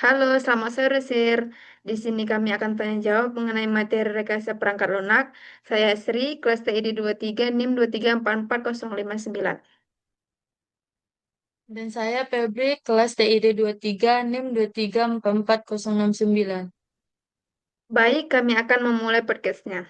Halo, selamat sore, Sir. Di sini kami akan tanya jawab mengenai materi rekayasa perangkat lunak. Saya Sri, kelas TID 23, NIM 2344059. Dan saya Febri, kelas TID 23, NIM 2344069. Baik, kami akan memulai podcastnya.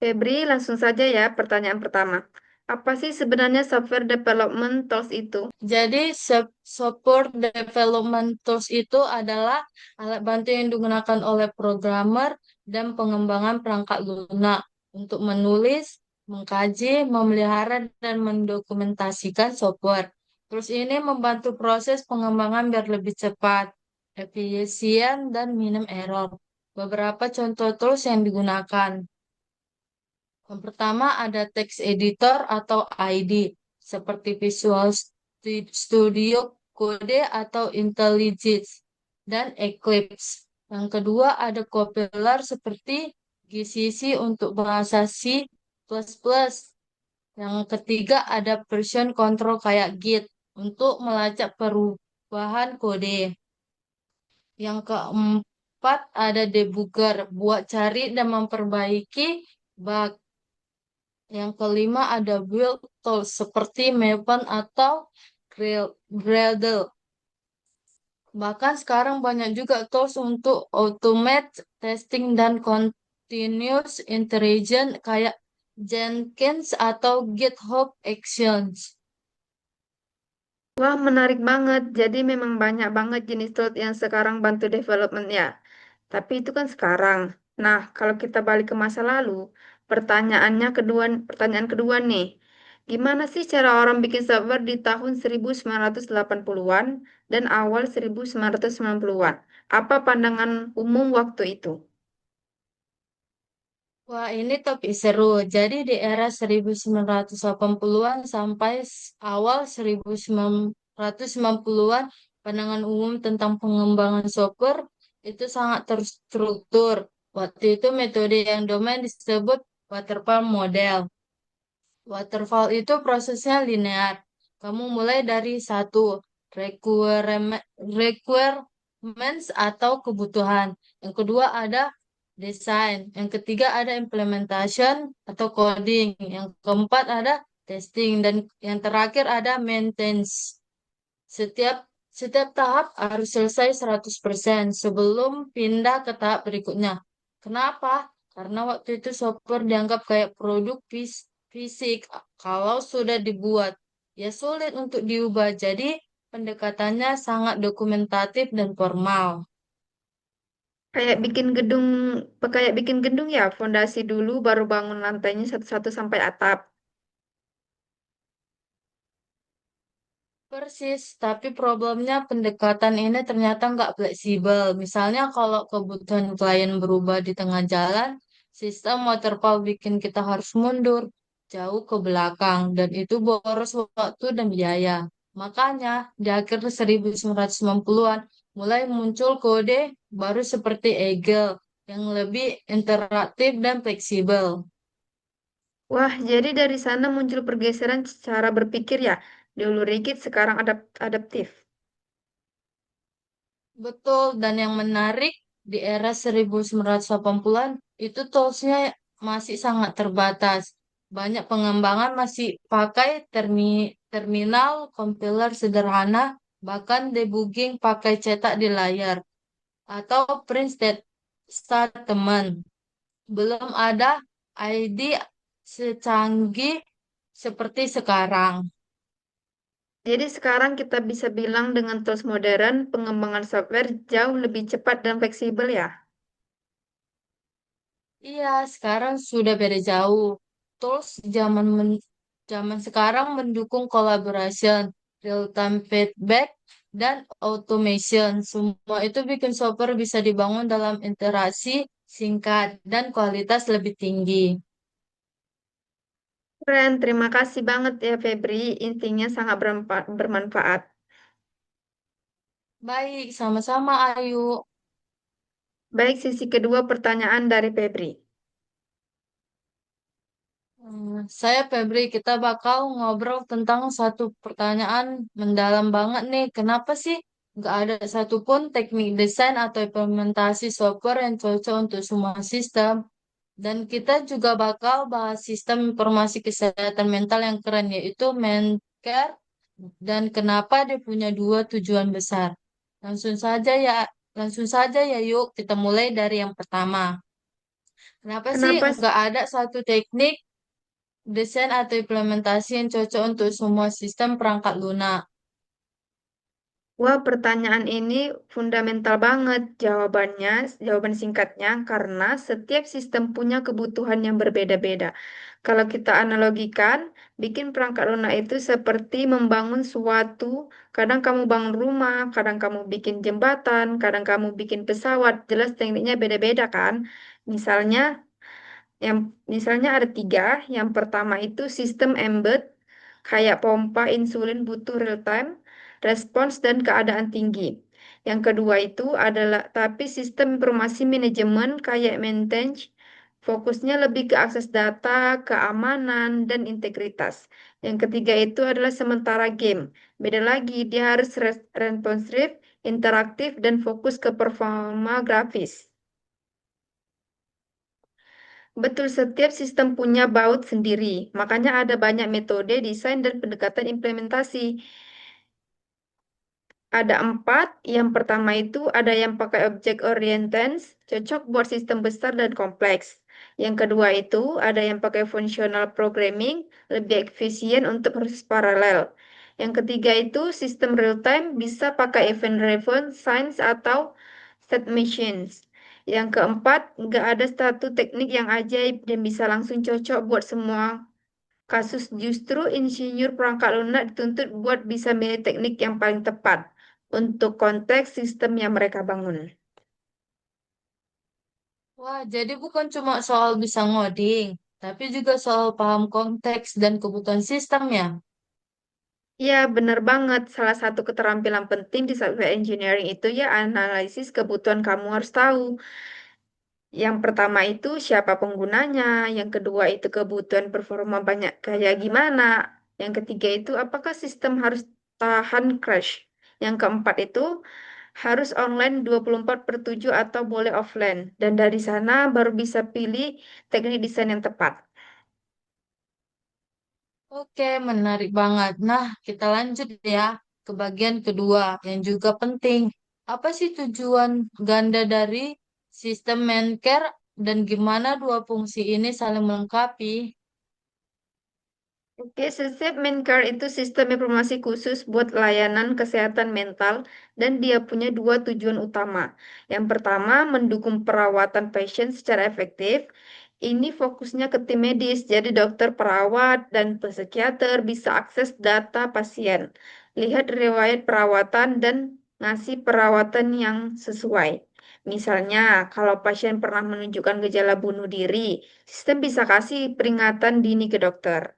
Febri, langsung saja ya pertanyaan pertama. Apa sih sebenarnya software development tools itu? Jadi, support development tools itu adalah alat bantu yang digunakan oleh programmer dan pengembangan perangkat lunak untuk menulis, mengkaji, memelihara, dan mendokumentasikan software. Terus ini membantu proses pengembangan biar lebih cepat, efisien, dan minim error. Beberapa contoh tools yang digunakan. Yang pertama ada text editor atau ID, seperti Visual Studio Code atau IntelliJ dan Eclipse. Yang kedua ada compiler seperti GCC untuk bahasa C++. Yang ketiga ada version control kayak Git untuk melacak perubahan kode. Yang keempat ada debugger buat cari dan memperbaiki bug. Yang kelima ada build tools seperti Maven atau Gradle. Bahkan sekarang banyak juga tools untuk automate testing dan continuous integration kayak Jenkins atau GitHub Actions. Wah, menarik banget. Jadi memang banyak banget jenis tools yang sekarang bantu development ya. Tapi itu kan sekarang. Nah, kalau kita balik ke masa lalu, pertanyaan kedua nih. Gimana sih cara orang bikin software di tahun 1980-an dan awal 1990-an? Apa pandangan umum waktu itu? Wah, ini topik seru. Jadi di era 1980-an sampai awal 1990-an, pandangan umum tentang pengembangan software itu sangat terstruktur. Waktu itu metode yang domain disebut waterfall model. Waterfall itu prosesnya linear. Kamu mulai dari satu requirements atau kebutuhan. Yang kedua ada desain. Yang ketiga ada implementation atau coding. Yang keempat ada testing. Dan yang terakhir ada maintenance. Setiap setiap tahap harus selesai 100% sebelum pindah ke tahap berikutnya. Kenapa? Karena waktu itu software dianggap kayak produk fisik. Kalau sudah dibuat, ya sulit untuk diubah. Jadi pendekatannya sangat dokumentatif dan formal. Kayak bikin gedung ya, fondasi dulu baru bangun lantainya satu-satu sampai atap. Persis, tapi problemnya pendekatan ini ternyata nggak fleksibel. Misalnya kalau kebutuhan klien berubah di tengah jalan, sistem waterfall bikin kita harus mundur jauh ke belakang dan itu boros waktu dan biaya. Makanya di akhir 1990-an mulai muncul kode baru seperti Agile yang lebih interaktif dan fleksibel. Wah, jadi dari sana muncul pergeseran cara berpikir ya. Dulu rigid, sekarang adaptif. Betul, dan yang menarik di era 1980-an itu toolsnya masih sangat terbatas. Banyak pengembangan masih pakai terminal, compiler sederhana, bahkan debugging pakai cetak di layar atau print statement. Belum ada ID secanggih seperti sekarang. Jadi sekarang kita bisa bilang dengan tools modern, pengembangan software jauh lebih cepat dan fleksibel ya. Iya, sekarang sudah beda jauh. Tools zaman sekarang mendukung collaboration, real-time feedback, dan automation. Semua itu bikin software bisa dibangun dalam interaksi singkat dan kualitas lebih tinggi. Keren, terima kasih banget ya Febri. Intinya sangat bermanfaat. Baik, sama-sama Ayu. Baik, sisi kedua pertanyaan dari Febri. Saya Febri, kita bakal ngobrol tentang satu pertanyaan mendalam banget nih. Kenapa sih nggak ada satupun teknik desain atau implementasi software yang cocok untuk semua sistem. Dan kita juga bakal bahas sistem informasi kesehatan mental yang keren, yaitu Mencare, dan kenapa dia punya dua tujuan besar. Langsung saja ya, langsung saja ya yuk, kita mulai dari yang pertama. Kenapa sih Kenapa? nggak ada satu teknik desain atau implementasi yang cocok untuk semua sistem perangkat lunak? Wah, pertanyaan ini fundamental banget. Jawaban singkatnya, karena setiap sistem punya kebutuhan yang berbeda-beda. Kalau kita analogikan, bikin perangkat lunak itu seperti membangun suatu, kadang kamu bangun rumah, kadang kamu bikin jembatan, kadang kamu bikin pesawat. Jelas tekniknya beda-beda kan? Misalnya, misalnya ada tiga. Yang pertama itu sistem embed, kayak pompa insulin butuh real time, respons dan keadaan tinggi. Yang kedua itu adalah tapi sistem informasi manajemen kayak maintenance, fokusnya lebih ke akses data, keamanan, dan integritas. Yang ketiga itu adalah sementara game. Beda lagi, dia harus responsif, interaktif, dan fokus ke performa grafis. Betul, setiap sistem punya baut sendiri. Makanya ada banyak metode desain dan pendekatan implementasi. Ada empat. Yang pertama itu ada yang pakai object oriented, cocok buat sistem besar dan kompleks. Yang kedua itu ada yang pakai functional programming, lebih efisien untuk proses paralel. Yang ketiga itu sistem real time, bisa pakai event driven science atau state machines. Yang keempat, nggak ada satu teknik yang ajaib dan bisa langsung cocok buat semua kasus. Justru insinyur perangkat lunak dituntut buat bisa milih teknik yang paling tepat untuk konteks sistem yang mereka bangun. Wah, jadi bukan cuma soal bisa ngoding, tapi juga soal paham konteks dan kebutuhan sistem ya. Ya, benar banget. Salah satu keterampilan penting di software engineering itu ya analisis kebutuhan kamu harus tahu. Yang pertama itu siapa penggunanya, yang kedua itu kebutuhan performa banyak kayak gimana, yang ketiga itu apakah sistem harus tahan crash, yang keempat itu harus online 24/7 atau boleh offline, dan dari sana baru bisa pilih teknik desain yang tepat. Oke, menarik banget. Nah, kita lanjut ya ke bagian kedua yang juga penting. Apa sih tujuan ganda dari sistem Mencare dan gimana dua fungsi ini saling melengkapi? Oke, Assessment Care itu sistem informasi khusus buat layanan kesehatan mental dan dia punya dua tujuan utama. Yang pertama, mendukung perawatan pasien secara efektif. Ini fokusnya ke tim medis, jadi dokter, perawat, dan psikiater bisa akses data pasien, lihat riwayat perawatan, dan ngasih perawatan yang sesuai. Misalnya, kalau pasien pernah menunjukkan gejala bunuh diri, sistem bisa kasih peringatan dini ke dokter.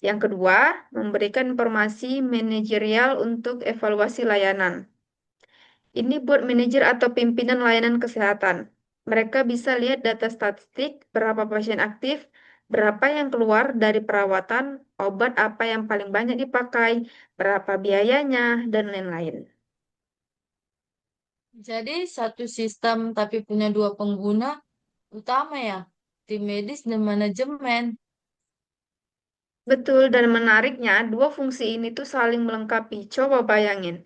Yang kedua, memberikan informasi manajerial untuk evaluasi layanan. Ini buat manajer atau pimpinan layanan kesehatan. Mereka bisa lihat data statistik, berapa pasien aktif, berapa yang keluar dari perawatan, obat apa yang paling banyak dipakai, berapa biayanya, dan lain-lain. Jadi satu sistem tapi punya dua pengguna utama ya, tim medis dan manajemen. Betul, dan menariknya, dua fungsi ini tuh saling melengkapi. Coba bayangin,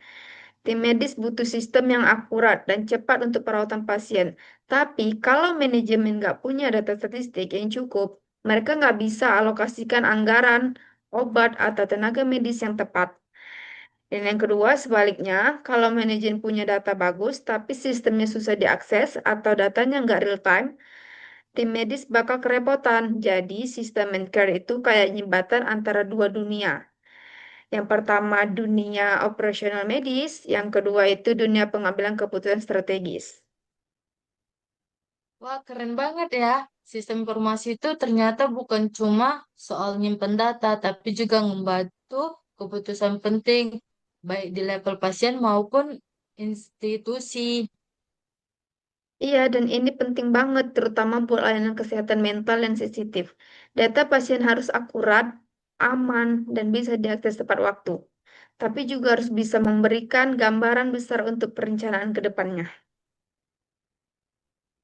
tim medis butuh sistem yang akurat dan cepat untuk perawatan pasien. Tapi kalau manajemen nggak punya data statistik yang cukup, mereka nggak bisa alokasikan anggaran, obat, atau tenaga medis yang tepat. Dan yang kedua, sebaliknya, kalau manajemen punya data bagus, tapi sistemnya susah diakses atau datanya nggak real time, tim medis bakal kerepotan. Jadi, sistem care itu kayak jembatan antara dua dunia. Yang pertama dunia operasional medis, yang kedua itu dunia pengambilan keputusan strategis. Wah, keren banget ya. Sistem informasi itu ternyata bukan cuma soal nyimpen data, tapi juga membantu keputusan penting, baik di level pasien maupun institusi. Iya, dan ini penting banget, terutama buat layanan kesehatan mental yang sensitif. Data pasien harus akurat, aman, dan bisa diakses tepat waktu. tapi juga harus bisa memberikan gambaran besar untuk perencanaan ke depannya.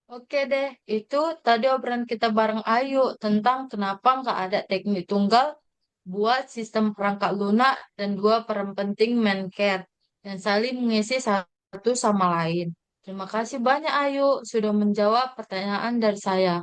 Oke deh, itu tadi obrolan kita bareng Ayu tentang kenapa nggak ada teknik tunggal buat sistem perangkat lunak dan dua peran penting main care yang saling mengisi satu sama lain. Terima kasih banyak Ayu sudah menjawab pertanyaan dari saya.